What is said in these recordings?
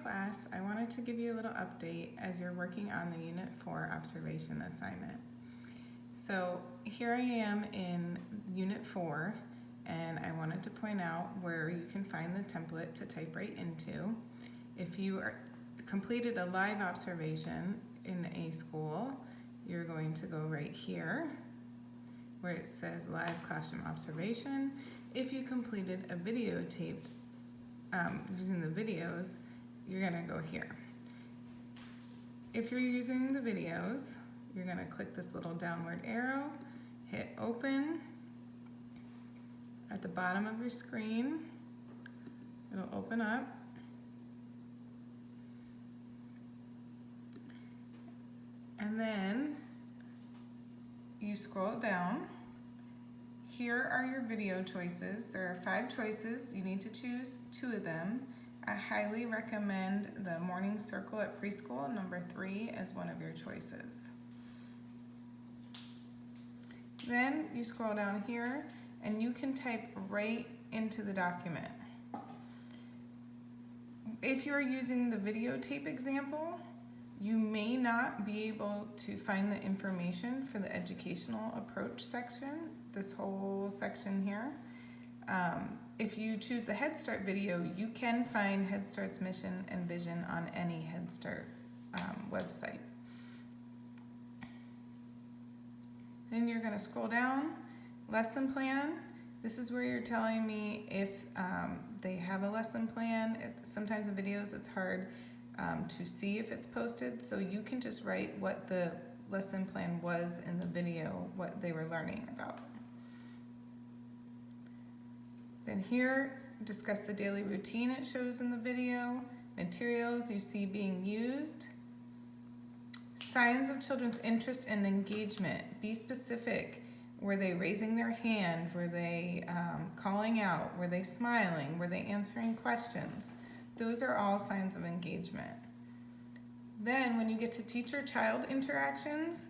class, I wanted to give you a little update as you're working on the Unit 4 observation assignment. So here I am in Unit 4, and I wanted to point out where you can find the template to type right into. If you completed a live observation in a school, you're going to go right here where it says live classroom observation. If you completed a videotape using the videos, you're gonna go here. If you're using the videos, you're gonna click this little downward arrow, hit open. At the bottom of your screen, it'll open up. And then you scroll down. Here are your video choices. There are 5 choices. You need to choose 2 of them. I highly recommend the Morning Circle at Preschool, number 3, as one of your choices. Then you scroll down here and you can type right into the document. If you're using the videotape example, you may not be able to find the information for the educational approach section, this whole section here. If you choose the Head Start video, you can find Head Start's mission and vision on any Head Start website. Then you're going to scroll down, lesson plan. This is where you're telling me if they have a lesson plan. Sometimes in videos it's hard to see if it's posted, so you can just write what the lesson plan was in the video, what they were learning about. Then here, discuss the daily routine it shows in the video, materials you see being used, signs of children's interest and engagement. Be specific. Were they raising their hand? Were they calling out? Were they smiling? Were they answering questions? Those are all signs of engagement. Then when you get to teacher-child interactions,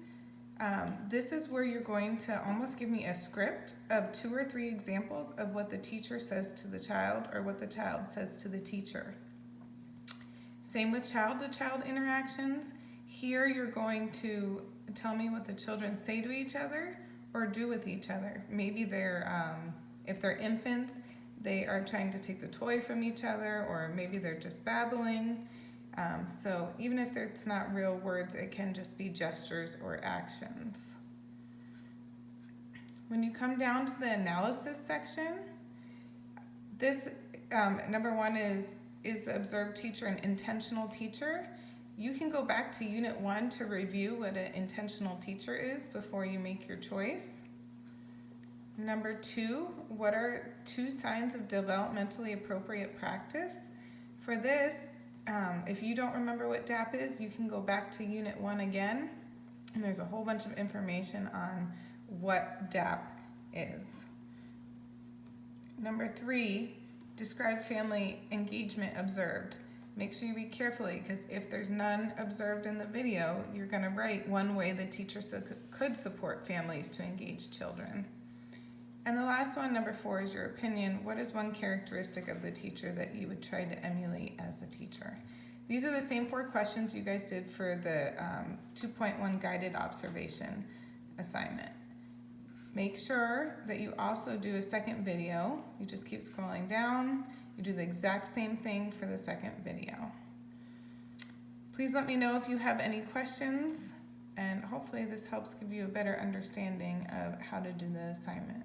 this is where you're going to almost give me a script of 2 or 3 examples of what the teacher says to the child or what the child says to the teacher. Same with child-to-child interactions. Here you're going to tell me what the children say to each other or do with each other. Maybe if they're infants, they are trying to take the toy from each other, or maybe they're just babbling. So even if it's not real words, it can just be gestures or actions. When you come down to the analysis section, this number 1 is the observed teacher an intentional teacher? You can go back to Unit 1 to review what an intentional teacher is before you make your choice. Number 2, what are 2 signs of developmentally appropriate practice? For this, if you don't remember what DAP is, you can go back to Unit 1 again, and there's a whole bunch of information on what DAP is. Number 3, describe family engagement observed. Make sure you read carefully, because if there's none observed in the video, you're going to write one way the teacher could support families to engage children. And the last one, number 4, is your opinion. What is one characteristic of the teacher that you would try to emulate as a teacher? These are the same 4 questions you guys did for the 2.1 guided observation assignment. Make sure that you also do a second video. You just keep scrolling down. You do the exact same thing for the second video. Please let me know if you have any questions, and hopefully this helps give you a better understanding of how to do the assignment.